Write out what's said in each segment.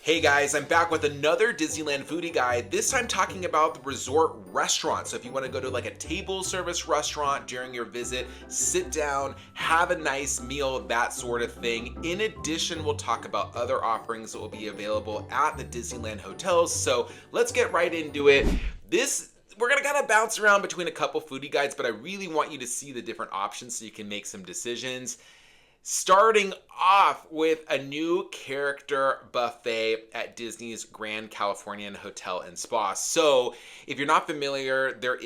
Hey guys, I'm back with another Disneyland Foodie guide, this time talking about the resort restaurant. So if you want to go to like a table service restaurant during your visit, sit down, have a nice meal, that sort of thing. In addition, we'll talk about other offerings that will be available at the Disneyland hotels. So let's get right into it. We're gonna kind of bounce around between a couple foodie guides, but I really want you to see the different options so you can make some decisions. Starting off with a new character buffet at Disney's Grand Californian Hotel and Spa. So, if you're not familiar, there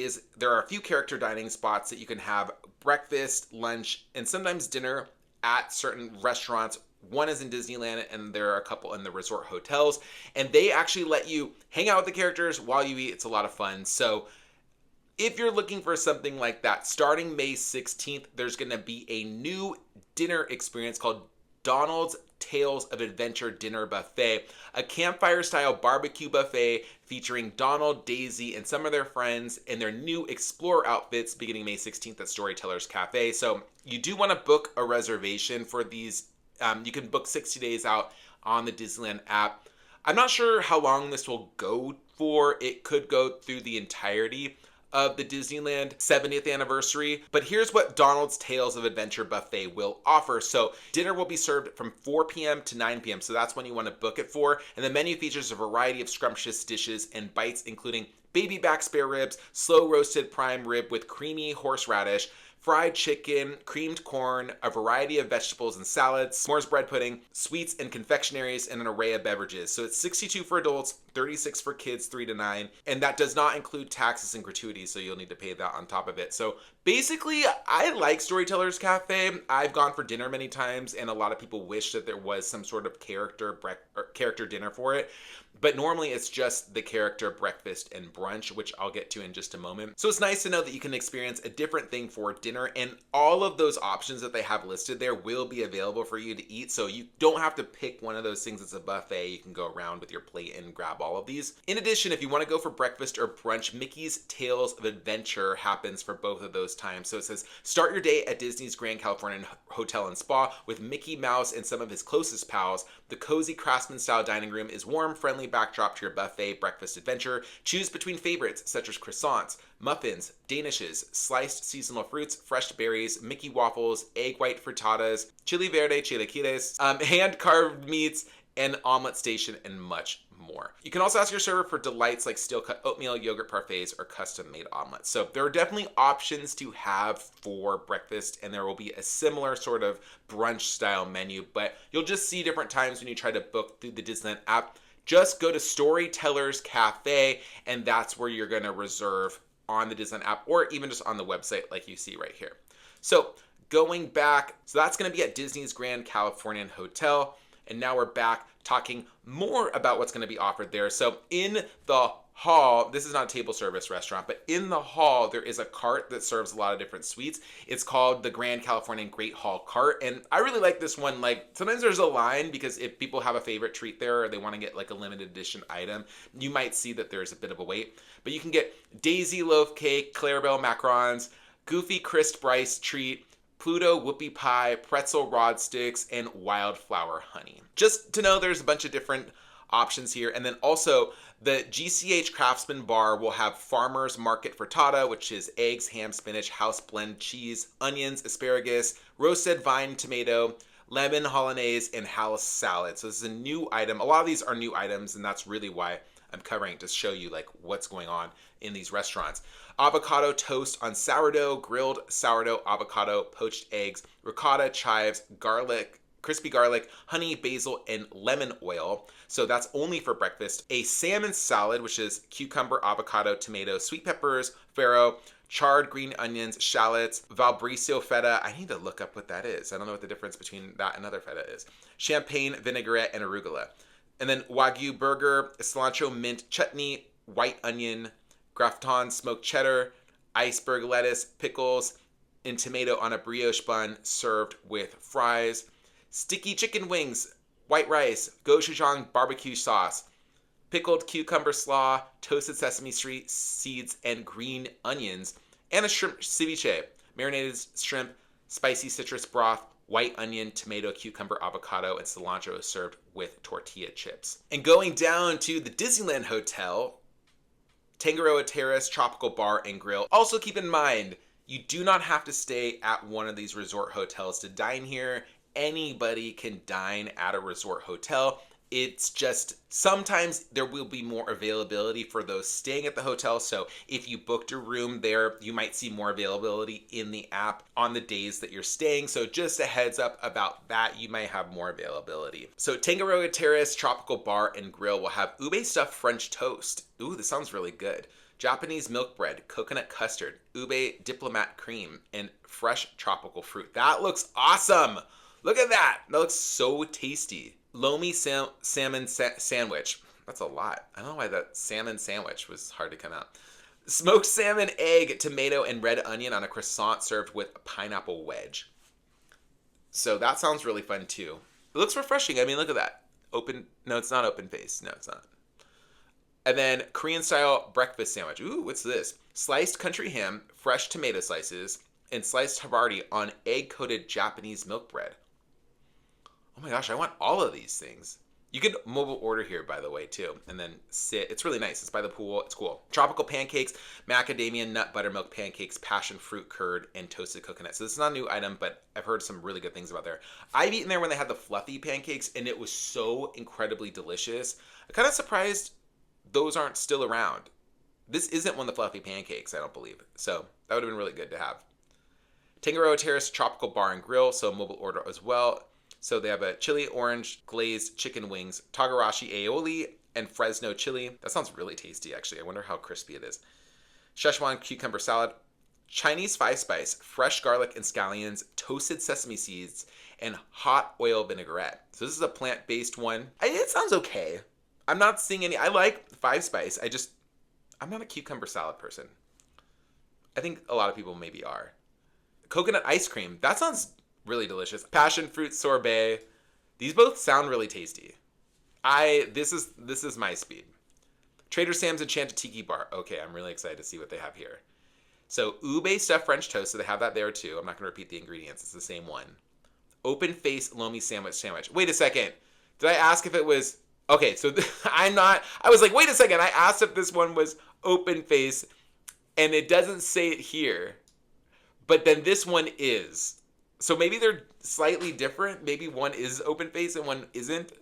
are a few character dining spots that you can have breakfast, lunch, and sometimes dinner at certain restaurants. One is in Disneyland, and there are a couple in the resort hotels, and they actually let you hang out with the characters while you eat. It's a lot of fun. So, if you're looking for something like that, starting May 16th, there's going to be a new dinner experience called Donald's Tales of Adventure Dinner Buffet, a campfire-style barbecue buffet featuring Donald, Daisy, and some of their friends in their new Explorer outfits beginning May 16th at Storytellers Cafe. So you do want to book a reservation for these. You can book 60 days out on the Disneyland app. I'm not sure how long this will go for. It could go through the entirety of the Disneyland 70th anniversary. But here's what Donald's Tales of Adventure Buffet will offer. So dinner will be served from 4 p.m. to 9 p.m. So that's when you want to book it for. And the menu features a variety of scrumptious dishes and bites, including baby back spare ribs, slow roasted prime rib with creamy horseradish, fried chicken, creamed corn, a variety of vegetables and salads, s'mores bread pudding, sweets and confectionaries, and an array of beverages. So it's $62 for adults, $36 for kids 3 to 9, and that does not include taxes and gratuities, so you'll need to pay that on top of it. So basically, I like Storytellers Cafe. I've gone for dinner many times, and a lot of people wish that there was some sort of character dinner for it. But normally it's just the character breakfast and brunch, which I'll get to in just a moment. So it's nice to know that you can experience a different thing for dinner, and all of those options that they have listed there will be available for you to eat. So you don't have to pick one of those things as a buffet. You can go around with your plate and grab all of these. In addition, if you want to go for breakfast or brunch, Mickey's Tales of Adventure happens for both of those times. So it says, start your day at Disney's Grand Californian Hotel and Spa with Mickey Mouse and some of his closest pals. The cozy craftsman-style dining room is warm, friendly backdrop to your buffet breakfast adventure. Choose between favorites such as croissants, muffins, danishes, sliced seasonal fruits, fresh berries, Mickey waffles, egg white frittatas, chili verde chilaquiles, hand-carved meats, and omelet station, and much more. You can also ask your server for delights like steel-cut oatmeal, yogurt parfaits, or custom-made omelets. So there are definitely options to have for breakfast, and there will be a similar sort of brunch-style menu, but you'll just see different times when you try to book through the Disneyland app. Just go to Storytellers Cafe, and that's where you're going to reserve on the Disneyland app, or even just on the website like you see right here. So going back, so that's going to be at Disney's Grand Californian Hotel. And now we're back talking more about what's going to be offered there. So in the hall, this is not a table service restaurant, but in the hall, there is a cart that serves a lot of different sweets. It's called the Grand Californian Great Hall Cart. And I really like this one. Like, sometimes there's a line because if people have a favorite treat there or they want to get like a limited edition item, you might see that there's a bit of a wait. But you can get Daisy loaf cake, Clarabelle macarons, Goofy Crisp rice treat, Pluto whoopie pie, pretzel rod sticks, and wildflower honey. Just to know, there's a bunch of different options here. And then also the GCH Craftsman Bar will have Farmer's Market Frittata, which is eggs, ham, spinach, house blend cheese, onions, asparagus, roasted vine tomato, lemon hollandaise, and house salad. So this is a new item. A lot of these are new items, and that's really why I'm covering it, to show you like what's going on in these restaurants. Avocado toast on sourdough, grilled sourdough, avocado, poached eggs, ricotta, chives, garlic, crispy garlic, honey, basil, and lemon oil. So that's only for breakfast. A salmon salad, which is cucumber, avocado, tomato, sweet peppers, farro, charred green onions, shallots, Valbriccio feta. I need to look up what that is. I don't know what the difference between that and other feta is. Champagne, vinaigrette, and arugula. And then Wagyu burger, cilantro mint chutney, white onion, gratin smoked cheddar, iceberg lettuce, pickles, and tomato on a brioche bun served with fries. Sticky chicken wings, white rice, gochujang barbecue sauce, pickled cucumber slaw, toasted sesame seeds, and green onions, and a shrimp ceviche, marinated shrimp, spicy citrus broth, white onion, tomato, cucumber, avocado, and cilantro is served with tortilla chips. And going down to the Disneyland Hotel, Tangaroa Terrace, Tropical Bar and Grill. Also keep in mind, you do not have to stay at one of these resort hotels to dine here. Anybody can dine at a resort hotel. It's just sometimes there will be more availability for those staying at the hotel. So if you booked a room there, you might see more availability in the app on the days that you're staying. So just a heads up about that, you might have more availability. So Tangaroa Terrace, Tropical Bar and Grill will have ube stuffed French toast. Ooh, this sounds really good. Japanese milk bread, coconut custard, ube diplomat cream, and fresh tropical fruit. That looks awesome. Look at that. That looks so tasty. Lomi salmon sandwich. That's a lot. I don't know why that salmon sandwich was hard to come out. Smoked salmon, egg, tomato, and red onion on a croissant served with a pineapple wedge. So that sounds really fun too. It looks refreshing. I mean, look at that. No, it's not open face. No, it's not. And then Korean style breakfast sandwich. Ooh, what's this? Sliced country ham, fresh tomato slices, and sliced Havarti on egg-coated Japanese milk bread. Oh my gosh, I want all of these things. You could mobile order here, by the way, too, and then sit. It's really nice. It's by the pool. It's cool. Tropical pancakes, macadamia nut buttermilk pancakes, passion fruit curd, and toasted coconut. So this is not a new item, but I've heard some really good things about there. I've eaten there when they had the fluffy pancakes, and it was so incredibly delicious. I'm kind of surprised those aren't still around. This isn't one of the fluffy pancakes, I don't believe. So that would have been really good to have. Tangaroa Terrace Tropical Bar and Grill, so mobile order as well. So they have a chili orange glazed chicken wings, Togarashi aioli, and Fresno chili. That sounds really tasty, actually. I wonder how crispy it is. Szechuan cucumber salad, Chinese five spice, fresh garlic and scallions, toasted sesame seeds, and hot oil vinaigrette. So this is a plant-based one. It sounds okay. I'm not seeing any. I like five spice. I'm not a cucumber salad person. I think a lot of people maybe are. Coconut ice cream. That sounds really delicious. Passion fruit sorbet. These both sound really tasty. This is my speed. Trader Sam's Enchanted Tiki Bar. Okay, I'm really excited to see what they have here. So ube stuffed French toast. So they have that there too. I'm not going to repeat the ingredients. It's the same one. Open face lomi sandwich. Wait a second. Did I ask if it was... Okay, so I was like, wait a second. I asked if this one was open face, and it doesn't say it here. But then this one is. So maybe they're slightly different. Maybe one is open face and one isn't.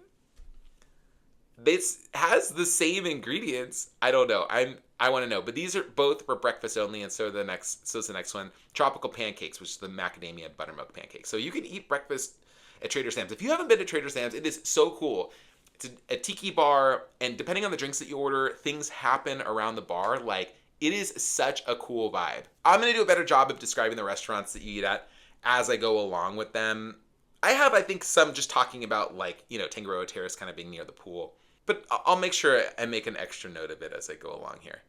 This has the same ingredients. I don't know. I want to know. But these are both for breakfast only, and so is the next one. Tropical pancakes, which is the macadamia buttermilk pancakes. So you can eat breakfast at Trader Sam's. If you haven't been to Trader Sam's, it is so cool. It's a tiki bar, and depending on the drinks that you order, things happen around the bar. Like, it is such a cool vibe. I'm going to do a better job of describing the restaurants that you eat at as I go along with them. I think, some just talking about, like, Tangaroa Terrace kind of being near the pool. But I'll make sure I make an extra note of it as I go along here,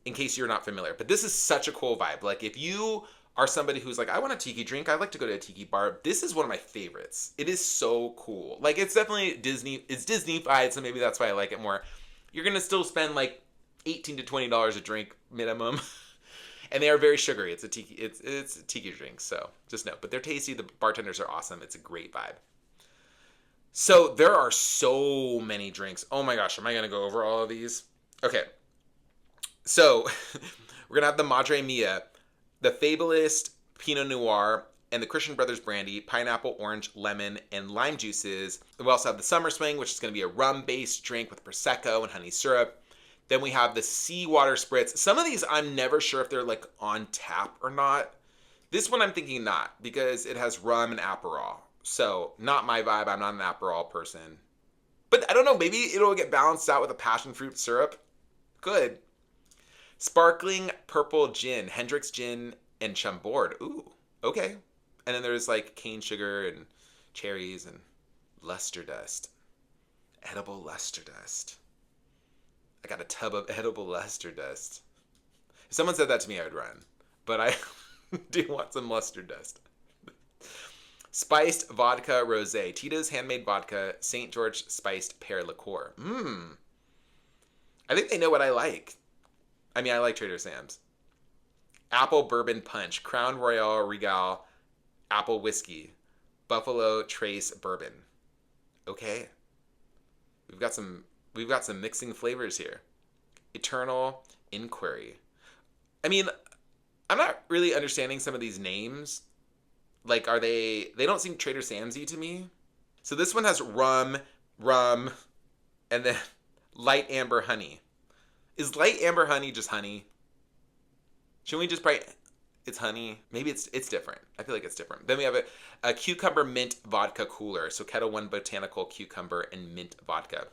in case you're not familiar. But this is such a cool vibe. Like, if you are somebody who's like, I want a tiki drink, I like to go to a tiki bar, this is one of my favorites. It is so cool. Like, it's definitely it's Disney-fied, so maybe that's why I like it more. You're going to still spend like $18 to $20 a drink minimum. And they are very sugary. It's a tiki drink, so just know. But they're tasty. The bartenders are awesome. It's a great vibe. So there are so many drinks. Oh my gosh, am I going to go over all of these? Okay. So we're going to have the Madre Mia, the Fabulist Pinot Noir, and the Christian Brothers Brandy, pineapple, orange, lemon, and lime juices. We also have the Summer Swing, which is going to be a rum-based drink with Prosecco and honey syrup. Then we have the Seawater Spritz. Some of these I'm never sure if they're like on tap or not. This one I'm thinking not, because it has rum and Aperol. So not my vibe. I'm not an Aperol person. But I don't know, maybe it'll get balanced out with a passion fruit syrup. Good. Sparkling purple gin, Hendrick's gin and Chambord. Ooh, okay. And then there's like cane sugar and cherries and luster dust. Edible luster dust. I got a tub of edible luster dust. If someone said that to me, I would run. But I do want some luster dust. Spiced vodka rosé. Tito's handmade vodka, St. George spiced pear liqueur. I think they know what I like. I mean, I like Trader Sam's. Apple bourbon punch, Crown Royal Regal, apple whiskey, Buffalo Trace Bourbon. Okay. We've got some mixing flavors here. Eternal Inquiry. I mean, I'm not really understanding some of these names. Like, they don't seem Trader Sam's-y to me. So this one has rum, and then light amber honey. Is light amber honey just honey? Shouldn't we just write it's honey? Maybe it's different. I feel like it's different. Then we have a cucumber mint vodka cooler. So Kettle One botanical cucumber and mint vodka.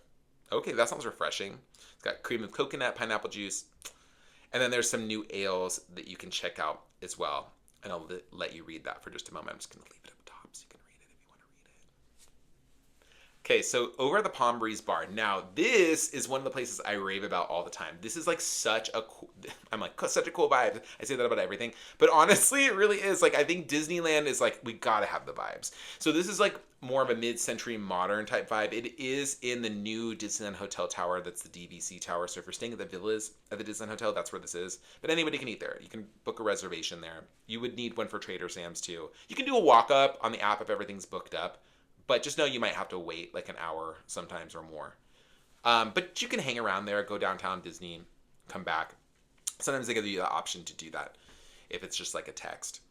Okay, that sounds refreshing. It's got cream of coconut, pineapple juice. And then there's some new ales that you can check out as well. And I'll let you read that for just a moment. I'm just going to leave it up top so you can read it if you want to read it. Okay, so over at the Palm Breeze Bar. Now, this is one of the places I rave about all the time. This is like such a cool vibe. I say that about everything. But honestly, it really is. Like, I think Disneyland is like, we gotta have the vibes. So this is like more of a mid-century modern type vibe. It is in the new Disneyland Hotel Tower. That's the DVC Tower. So if you're staying at the villas at the Disneyland Hotel, that's where this is. But anybody can eat there. You can book a reservation there. You would need one for Trader Sam's too. You can do a walk-up on the app if everything's booked up. But just know you might have to wait like an hour sometimes or more. But you can hang around there, go downtown Disney, come back. Sometimes they give you the option to do that if it's just like a text.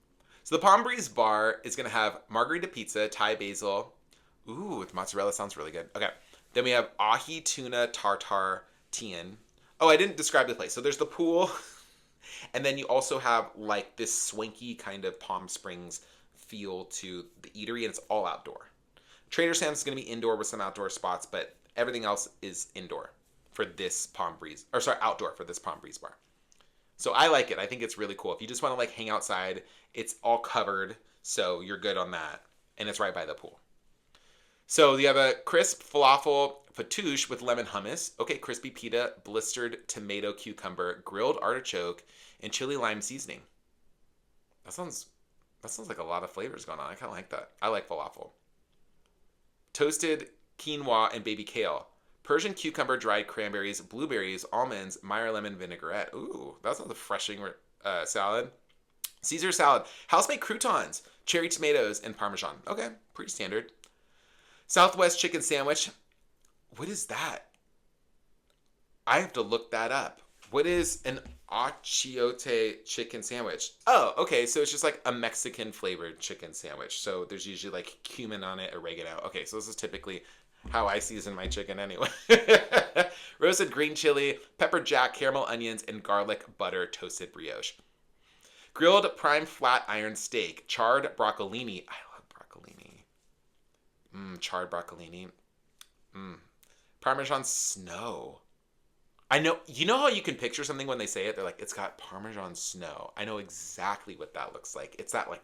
So the Palm Breeze Bar is going to have margarita pizza, Thai basil. Ooh, with mozzarella sounds really good. Okay. Then we have ahi tuna tartar tien. Oh, I didn't describe the place. So there's the pool. And then you also have like this swanky kind of Palm Springs feel to the eatery, and it's all outdoor. Trader Sam's is going to be indoor with some outdoor spots, but everything else is indoor for this outdoor for this Palm Breeze Bar. So I like it. I think it's really cool. If you just want to like hang outside, it's all covered, so you're good on that. And it's right by the pool. So you have a crisp falafel fattoush with lemon hummus. Okay, crispy pita, blistered tomato cucumber, grilled artichoke, and chili lime seasoning. That sounds like a lot of flavors going on. I kind of like that. I like falafel. Toasted quinoa and baby kale. Persian cucumber, dried cranberries, blueberries, almonds, Meyer lemon vinaigrette. Ooh, that sounds refreshing salad. Caesar salad. House-made croutons, cherry tomatoes, and Parmesan. Okay, pretty standard. Southwest chicken sandwich. What is that? I have to look that up. What is an achiote chicken sandwich? Oh, okay, so it's just like a Mexican flavored chicken sandwich. So there's usually like cumin on it, oregano. Okay, so this is typically how I season my chicken anyway. Roasted green chili, pepper jack, caramel onions, and garlic butter toasted brioche. Grilled prime flat iron steak, charred broccolini. I love broccolini. Charred broccolini. Parmesan snow. I know, you know how you can picture something when they say it? They're like, it's got Parmesan snow. I know exactly what that looks like. It's that like,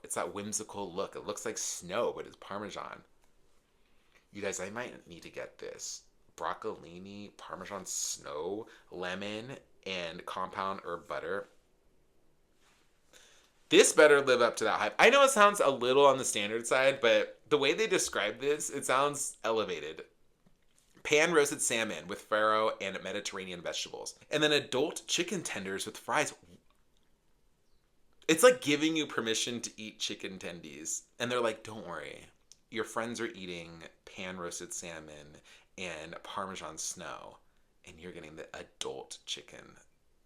it's that whimsical look. It looks like snow, but it's Parmesan. You guys, I might need to get this. Broccolini, Parmesan snow, lemon, and compound herb butter. This better live up to that hype. I know it sounds a little on the standard side, but the way they describe this, it sounds elevated. Pan-roasted salmon with farro and Mediterranean vegetables. And then adult chicken tenders with fries. It's like giving you permission to eat chicken tendies. And they're like, don't worry. Your friends are eating pan-roasted salmon and Parmesan snow. And you're getting the adult chicken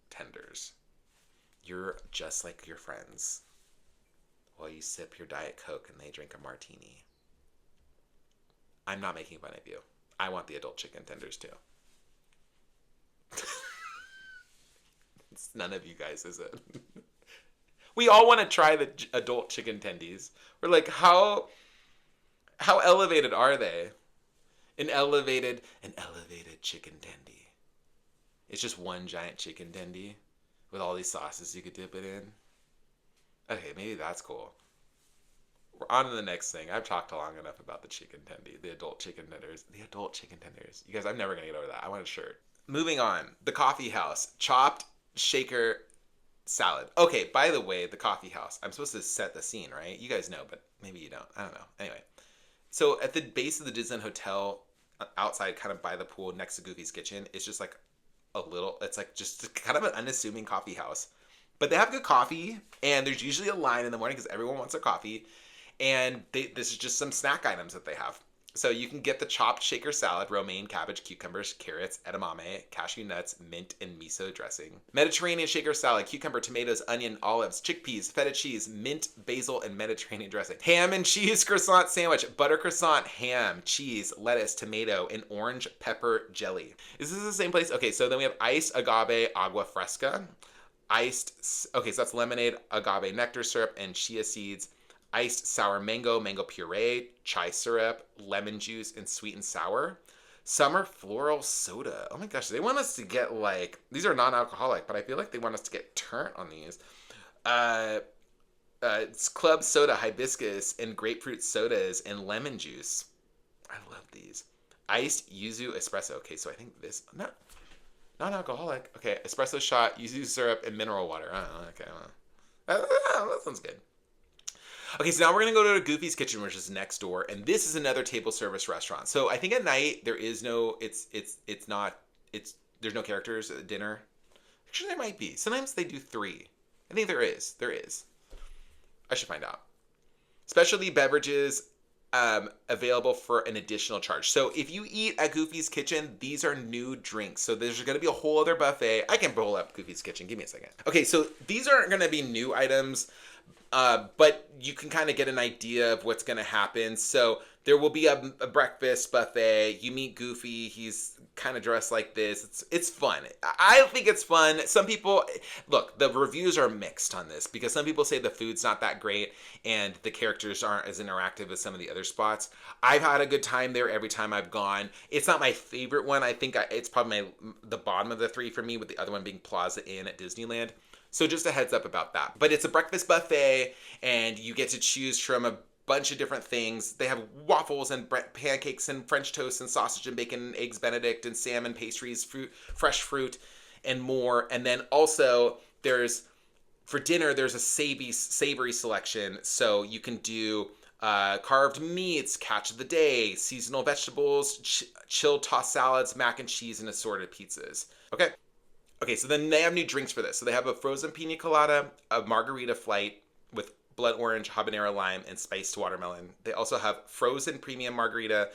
tenders. You're just like your friends while you sip your Diet Coke and they drink a martini. I'm not making fun of you. I want the adult chicken tenders too. It's none of you guys, is it? We all want to try the adult chicken tendies. We're like, how elevated are they? An elevated chicken tendy. It's just one giant chicken tendy with all these sauces you could dip it in. Okay, maybe that's cool. We're on to the next thing. I've talked long enough about the chicken tendy, the adult chicken tenders. The adult chicken tenders. You guys, I'm never going to get over that. I want a shirt. Moving on. The Coffee House. Chopped shaker salad. Okay, by the way, the Coffee House. I'm supposed to set the scene, right? You guys know, but maybe you don't. I don't know. Anyway. So at the base of the Disneyland Hotel, outside kind of by the pool next to Goofy's Kitchen, it's just like it's like just kind of an unassuming coffee house. But they have good coffee, and there's usually a line in the morning because everyone wants their coffee. And this is just some snack items that they have. So you can get the chopped shaker salad, romaine, cabbage, cucumbers, carrots, edamame, cashew nuts, mint, and miso dressing. Mediterranean shaker salad, cucumber, tomatoes, onion, olives, chickpeas, feta cheese, mint, basil, and Mediterranean dressing. Ham and cheese croissant sandwich, butter croissant, ham, cheese, lettuce, tomato, and orange pepper jelly. Is this the same place? Okay, so then we have iced agave agua fresca, okay, so that's lemonade, agave nectar syrup, and chia seeds. Iced sour mango, mango puree, chai syrup, lemon juice, and sweet and sour. Summer floral soda. Oh my gosh, they want us to get like, these are non-alcoholic, but I feel like they want us to get turnt on these. It's club soda, hibiscus, and grapefruit sodas, and lemon juice. I love these. Iced yuzu espresso. Okay, so I think this, non-alcoholic. Okay, espresso shot, yuzu syrup, and mineral water. Okay, that sounds good. Okay, so now we're gonna go to Goofy's Kitchen, which is next door, and this is another table service restaurant. So I think at night there is no, there's no characters at dinner. Actually, there might be. Sometimes they do 3. I think there is. I should find out. Specialty beverages available for an additional charge. So if you eat at Goofy's Kitchen, these are new drinks. So there's going to be a whole other buffet. I can pull up Goofy's Kitchen. Give me a second. Okay, so these aren't going to be new items. But you can kind of get an idea of what's going to happen. So there will be a breakfast buffet. You meet Goofy. He's kind of dressed like this. It's fun. I think it's fun. Some people, look, the reviews are mixed on this because some people say the food's not that great and the characters aren't as interactive as some of the other spots. I've had a good time there every time I've gone. It's not my favorite one. I think it's probably the bottom of the 3 for me, with the other one being Plaza Inn at Disneyland. So just a heads up about that. But it's a breakfast buffet, and you get to choose from a bunch of different things. They have waffles and pancakes and French toast and sausage and bacon and eggs Benedict and salmon pastries, fresh fruit, and more. And then also for dinner, there's a savory selection. So you can do carved meats, catch of the day, seasonal vegetables, chilled tossed salads, mac and cheese, and assorted pizzas. Okay, so then they have new drinks for this. So they have a frozen pina colada, a margarita flight with blood orange, habanero lime, and spiced watermelon. They also have frozen premium margarita,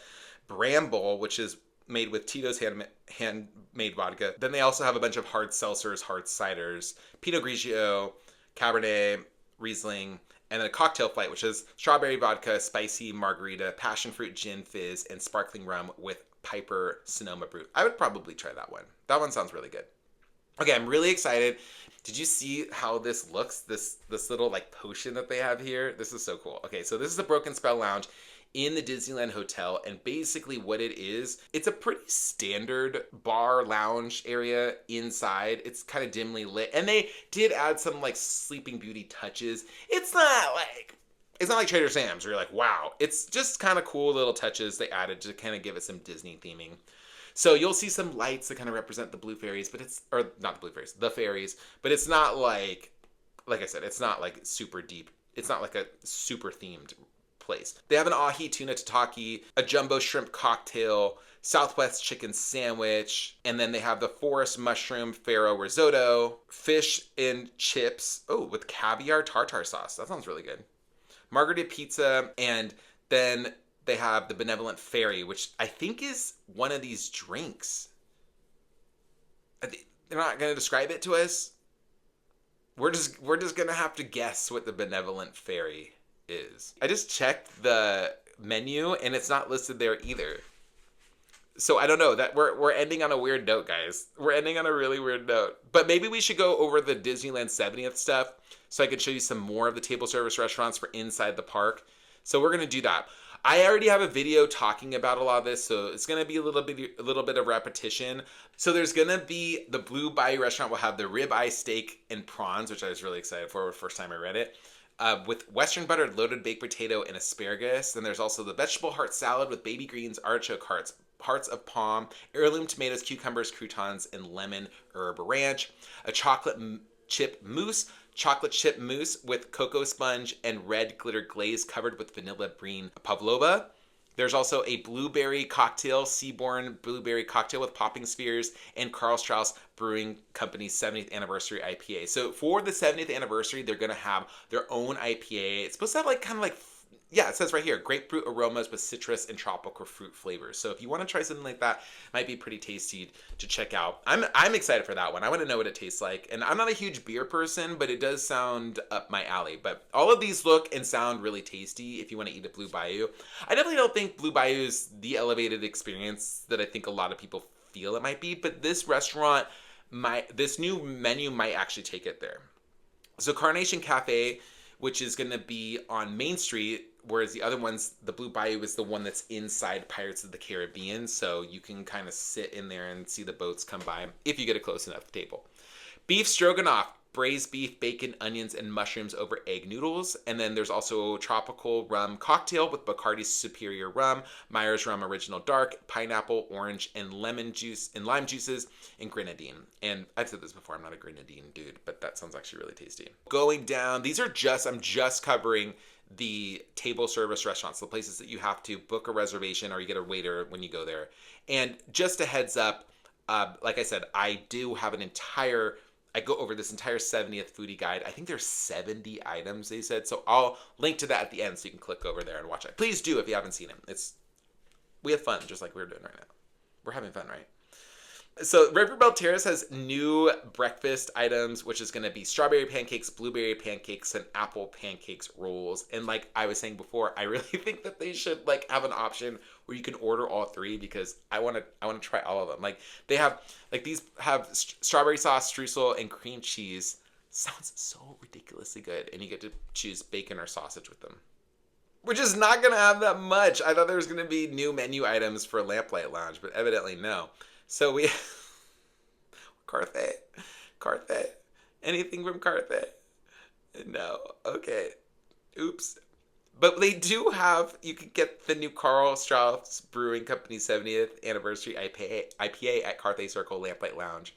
Bramble, which is made with Tito's handmade vodka. Then they also have a bunch of hard seltzers, hard ciders, Pinot Grigio, Cabernet, Riesling, and then a cocktail flight, which is strawberry vodka, spicy margarita, passion fruit gin fizz, and sparkling rum with Piper Sonoma Brut. I would probably try that one. That one sounds really good. Okay, I'm really excited. Did you see how this looks? This little like potion that they have here? This is so cool. Okay, so this is the Broken Spell Lounge in the Disneyland Hotel, and basically what it is, it's a pretty standard bar lounge area inside. It's kind of dimly lit, and they did add some like Sleeping Beauty touches. It's not like Trader Sam's where you're like, wow. It's just kind of cool little touches they added to kind of give it some Disney theming. So you'll see some lights that kind of represent the blue fairies, the fairies, but it's not like I said, it's not like super deep. It's not like a super themed place. They have an ahi tuna tataki, a jumbo shrimp cocktail, Southwest chicken sandwich, and then they have the forest mushroom farro risotto, fish and chips, with caviar tartar sauce. That sounds really good. Margarita pizza, and then they have the Benevolent Fairy, which I think is one of these drinks. They're not going to describe it to us. We're just going to have to guess what the Benevolent Fairy is. I just checked the menu and it's not listed there either. So I don't know. That we're ending on a weird note, guys. We're ending on a really weird note. But maybe we should go over the Disneyland 70th stuff so I can show you some more of the table service restaurants for inside the park. So we're going to do that. I already have a video talking about a lot of this, so it's going to be a little bit of repetition. So there's going to be the Blue Bayou restaurant will have the ribeye steak and prawns, which I was really excited for the first time I read it, with Western buttered loaded baked potato and asparagus. Then there's also the vegetable heart salad with baby greens, artichoke hearts of palm, heirloom tomatoes, cucumbers, croutons, and lemon herb ranch. A chocolate chip mousse with cocoa sponge and red glitter glaze covered with vanilla bean pavlova. There's also a blueberry cocktail, Seaborn blueberry cocktail with popping spheres, and Carl Strauss Brewing Company's 70th anniversary IPA. So for the 70th anniversary, they're going to have their own IPA. It's supposed to have like kind of like Yeah, it says right here, grapefruit aromas with citrus and tropical fruit flavors. So if you want to try something like that, it might be pretty tasty to check out. I'm excited for that one. I want to know what it tastes like. And I'm not a huge beer person, but it does sound up my alley. But all of these look and sound really tasty if you want to eat at Blue Bayou. I definitely don't think Blue Bayou is the elevated experience that I think a lot of people feel it might be, but this restaurant, this new menu might actually take it there. So Carnation Cafe, which is going to be on Main Street, whereas the other ones, the Blue Bayou is the one that's inside Pirates of the Caribbean, so you can kind of sit in there and see the boats come by if you get a close enough table. Beef stroganoff, braised beef, bacon, onions, and mushrooms over egg noodles. And then there's also a tropical rum cocktail with Bacardi's Superior Rum, Myers Rum Original Dark, pineapple, orange, and lemon juice, and lime juices, and grenadine. And I've said this before, I'm not a grenadine dude, but that sounds actually really tasty. Going down, I'm just covering the table service restaurants, the places that you have to book a reservation or you get a waiter when you go there. And just a heads up, like I said, I go over this entire 70th foodie guide. I think there's 70 items, they said. So I'll link to that at the end so you can click over there and watch it. Please do if you haven't seen it. We have fun just like we're doing right now. We're having fun, right? So River Belle Terrace has new breakfast items, which is going to be strawberry pancakes, blueberry pancakes, and apple pancakes rolls. And like I was saying before, I really think that they should like have an option where you can order all three, because I want to try all of them. Like they have, like these have strawberry sauce, streusel, and cream cheese. Sounds so ridiculously good. And you get to choose bacon or sausage with them, which is not going to have that much. I thought there was going to be new menu items for Lamplight Lounge, but evidently no. So we Carthay, anything from Carthay? No, okay, oops. But they do have, you can get the new Carl Strauss Brewing Company 70th anniversary IPA at Carthay Circle Lamplight Lounge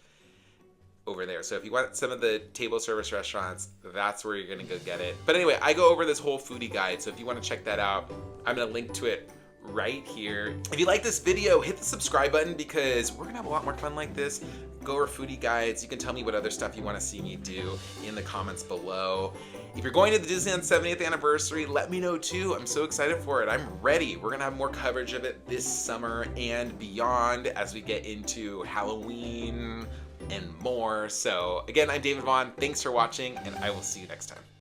over there. So if you want some of the table service restaurants, that's where you're gonna go get it. But anyway, I go over this whole foodie guide, so if you want to check that out, I'm gonna link to it right here. If you like this video, hit the subscribe button, because we're gonna have a lot more fun like this. Go over foodie guides. You can tell me what other stuff you want to see me do in the comments below. If you're going to the Disneyland 70th anniversary, let me know too. I'm so excited for it. I'm ready. We're gonna have more coverage of it this summer and beyond as we get into Halloween and more. So again, I'm David Vaughn. Thanks for watching, and I will see you next time.